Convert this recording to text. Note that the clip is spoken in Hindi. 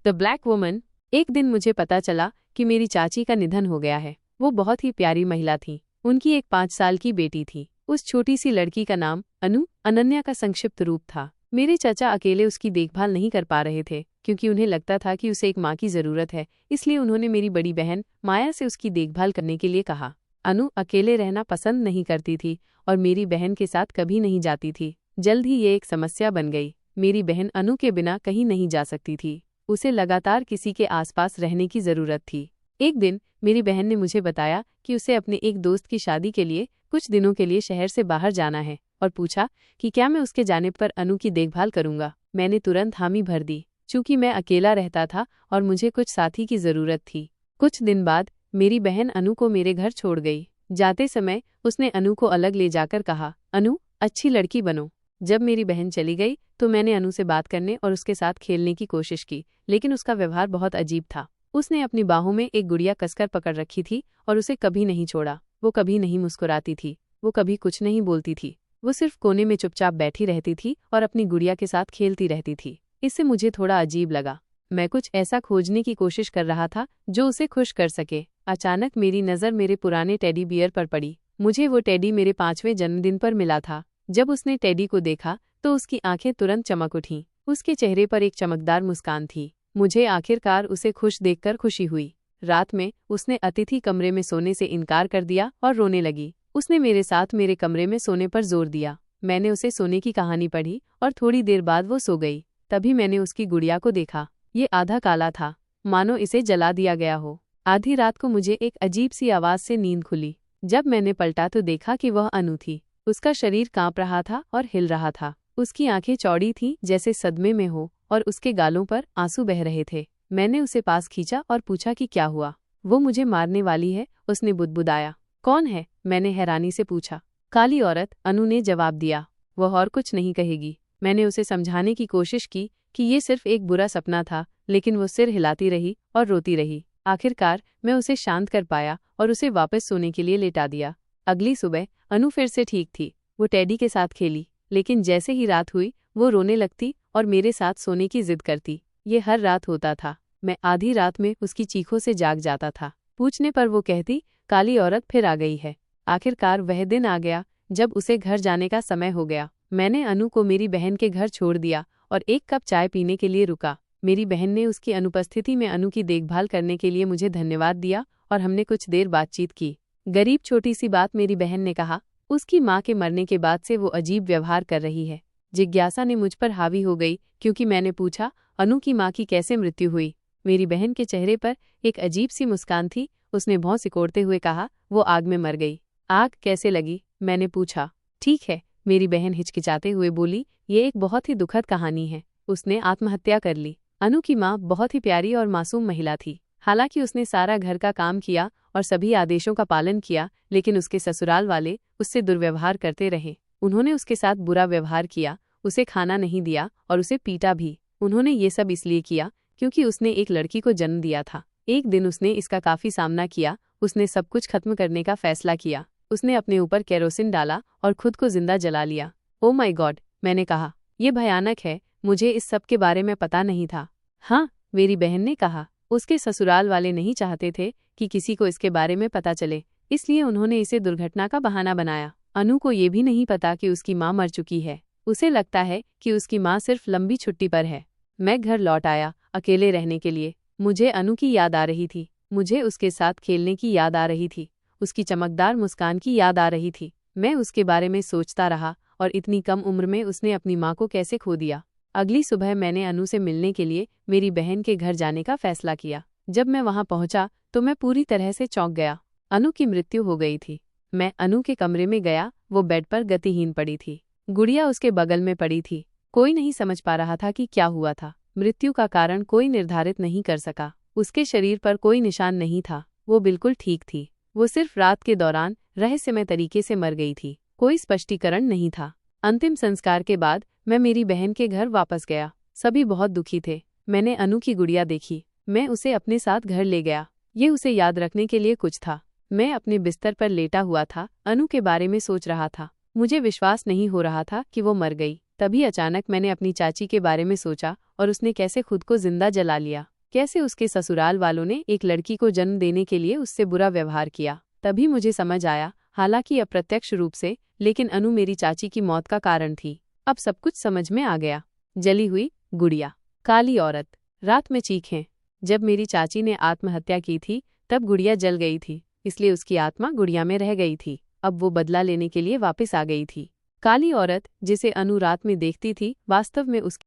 The black woman. एक दिन मुझे पता चला कि मेरी चाची का निधन हो गया है। वो बहुत ही प्यारी महिला थी। उनकी एक 5 साल की बेटी थी। उस छोटी सी लड़की का नाम अनु, अनन्या का संक्षिप्त रूप था। मेरे चाचा अकेले उसकी देखभाल नहीं कर पा रहे थे क्योंकि उन्हें लगता था कि उसे एक माँ की जरूरत है। इसलिए उन्होंने मेरी बड़ी बहन माया से उसकी देखभाल करने के लिए कहा। अनु अकेले रहना पसंद नहीं करती थी और मेरी बहन के साथ कभी नहीं जाती थी। जल्द ही ये एक समस्या बन गई। मेरी बहन अनु के बिना कहीं नहीं जा सकती थी। उसे लगातार किसी के आसपास रहने की जरूरत थी। एक दिन मेरी बहन ने मुझे बताया कि उसे अपने एक दोस्त की शादी के लिए कुछ दिनों के लिए शहर से बाहर जाना है और पूछा कि क्या मैं उसके जाने पर अनु की देखभाल करूंगा। मैंने तुरंत हामी भर दी, चूंकि मैं अकेला रहता था और मुझे कुछ साथी की जरूरत थी। कुछ दिन बाद मेरी बहन अनु को मेरे घर छोड़ गई। जाते समय उसने अनु को अलग ले जाकर कहा, अनु अच्छी लड़की बनो। जब मेरी बहन चली गई तो मैंने अनु से बात करने और उसके साथ खेलने की कोशिश की, लेकिन उसका व्यवहार बहुत अजीब था। उसने अपनी बाहों में एक गुड़िया कसकर पकड़ रखी थी और उसे कभी नहीं छोड़ा। वो कभी नहीं मुस्कुराती थी, वो कभी कुछ नहीं बोलती थी। वो सिर्फ कोने में चुपचाप बैठी रहती थी और अपनी गुड़िया के साथ खेलती रहती थी। इससे मुझे थोड़ा अजीब लगा। मैं कुछ ऐसा खोजने की कोशिश कर रहा था जो उसे खुश कर सके। अचानक मेरी नज़र मेरे पुराने टेडी बियर पर पड़ी। मुझे वो टेडी मेरे 5वें जन्मदिन पर मिला था। जब उसने टेडी को देखा तो उसकी आंखें तुरंत चमक उठीं। उसके चेहरे पर एक चमकदार मुस्कान थी। मुझे आखिरकार उसे खुश देखकर खुशी हुई। रात में उसने अतिथि कमरे में सोने से इनकार कर दिया और रोने लगी। उसने मेरे साथ मेरे कमरे में सोने पर जोर दिया। मैंने उसे सोने की कहानी पढ़ी और थोड़ी देर बाद वो सो गई। तभी मैंने उसकी गुड़िया को देखा। ये आधा काला था, मानो इसे जला दिया गया हो। आधी रात को मुझे एक अजीब सी आवाज से नींद खुली। जब मैंने पलटा तो देखा कि वह अनु थी। उसका शरीर कांप रहा था और हिल रहा था। उसकी आंखें चौड़ी थीं जैसे सदमे में हो और उसके गालों पर आंसू बह रहे थे। मैंने उसे पास खींचा और पूछा कि क्या हुआ। वो मुझे मारने वाली है, उसने बुदबुदाया। कौन है? मैंने हैरानी से पूछा। काली औरत, अनु ने जवाब दिया। वह और कुछ नहीं कहेगी। मैंने उसे समझाने की कोशिश की कि ये सिर्फ एक बुरा सपना था, लेकिन वो सिर हिलाती रही और रोती रही। आखिरकार मैं उसे शांत कर पाया और उसे वापस सोने के लिए लेटा दिया। अगली सुबह अनु फिर से ठीक थी। वो टेडी के साथ खेली, लेकिन जैसे ही रात हुई वो रोने लगती और मेरे साथ सोने की जिद करती। ये हर रात होता था। मैं आधी रात में उसकी चीखों से जाग जाता था। पूछने पर वो कहती, काली औरत फिर आ गई है। आखिरकार वह दिन आ गया जब उसे घर जाने का समय हो गया। मैंने अनु को मेरी बहन के घर छोड़ दिया और एक कप चाय पीने के लिए रुका। मेरी बहन ने उसकी अनुपस्थिति में अनु की देखभाल करने के लिए मुझे धन्यवाद दिया और हमने कुछ देर बातचीत की। गरीब छोटी सी बात, मेरी बहन ने कहा। उसकी माँ के मरने के बाद से वो अजीब व्यवहार कर रही है। जिज्ञासा ने मुझ पर हावी हो गई क्योंकि मैंने पूछा, अनु की माँ की कैसे मृत्यु हुई? मेरी बहन के चेहरे पर एक अजीब सी मुस्कान थी। उसने भौं सिकोड़ते हुए कहा, वो आग में मर गई। आग कैसे लगी? मैंने पूछा। ठीक है, मेरी बहन हिचकिचाते हुए बोली, ये एक बहुत ही दुखद कहानी है। उसने आत्महत्या कर ली। अनु की माँ बहुत ही प्यारी और मासूम महिला थी। हालांकि उसने सारा घर का काम किया और सभी आदेशों का पालन किया, लेकिन उसके ससुराल वाले उससे दुर्व्यवहार करते रहे। उन्होंने उसके साथ बुरा व्यवहार किया, उसे खाना नहीं दिया और उसे पीटा भी। उन्होंने ये सब इसलिए किया क्योंकि उसने एक लड़की को जन्म दिया था। एक दिन उसने इसका काफी सामना किया। उसने सब कुछ खत्म करने का फैसला किया। उसने अपने ऊपर केरोसिन डाला और खुद को जिंदा जला लिया। ओ माय गॉड, मैंने कहा, ये भयानक है। मुझे इस सब के बारे में पता नहीं था। हाँ, मेरी बहन ने कहा। उसके ससुराल वाले नहीं चाहते थे कि किसी को इसके बारे में पता चले, इसलिए उन्होंने इसे दुर्घटना का बहाना बनाया। अनु को ये भी नहीं पता कि उसकी माँ मर चुकी है। उसे लगता है कि उसकी माँ सिर्फ लंबी छुट्टी पर है। मैं घर लौट आया अकेले रहने के लिए। मुझे अनु की याद आ रही थी। मुझे उसके साथ खेलने की याद आ रही थी। उसकी चमकदार मुस्कान की याद आ रही थी। मैं उसके बारे में सोचता रहा और इतनी कम उम्र में उसने अपनी माँ को कैसे खो दिया। अगली सुबह मैंने अनु से मिलने के लिए मेरी बहन के घर जाने का फैसला किया। जब मैं वहां पहुंचा तो मैं पूरी तरह से चौंक गया। अनु की मृत्यु हो गई थी। मैं अनु के कमरे में गया। वो बेड पर गतिहीन पड़ी थी। गुड़िया उसके बगल में पड़ी थी। कोई नहीं समझ पा रहा था कि क्या हुआ था। मृत्यु का कारण कोई निर्धारित नहीं कर सका। उसके शरीर पर कोई निशान नहीं था। वो बिल्कुल ठीक थी। वो सिर्फ रात के दौरान रहस्यमय तरीके से मर गई थी। कोई स्पष्टीकरण नहीं था। अंतिम संस्कार के बाद मैं मेरी बहन के घर वापस गया। सभी बहुत दुखी थे। मैंने अनु की गुड़िया देखी। मैं उसे अपने साथ घर ले गया। ये उसे याद रखने के लिए कुछ था। मैं अपने बिस्तर पर लेटा हुआ था, अनु के बारे में सोच रहा था। मुझे विश्वास नहीं हो रहा था कि वो मर गई। तभी अचानक मैंने अपनी चाची के बारे में सोचा और उसने कैसे खुद को जिंदा जला लिया। कैसे उसके ससुराल वालों ने एक लड़की को जन्म देने के लिए उससे बुरा व्यवहार किया। तभी मुझे समझ आया, हालांकि अप्रत्यक्ष रूप से, लेकिन अनु मेरी चाची की मौत का कारण थी। अब सब कुछ समझ में आ गया। जली हुई गुड़िया। काली औरत। रात में चीखें। जब मेरी चाची ने आत्महत्या की थी तब गुड़िया जल गई थी, इसलिए उसकी आत्मा गुड़िया में रह गई थी। अब वो बदला लेने के लिए वापस आ गई थी। काली औरत जिसे अनु रात में देखती थी, वास्तव में उसकी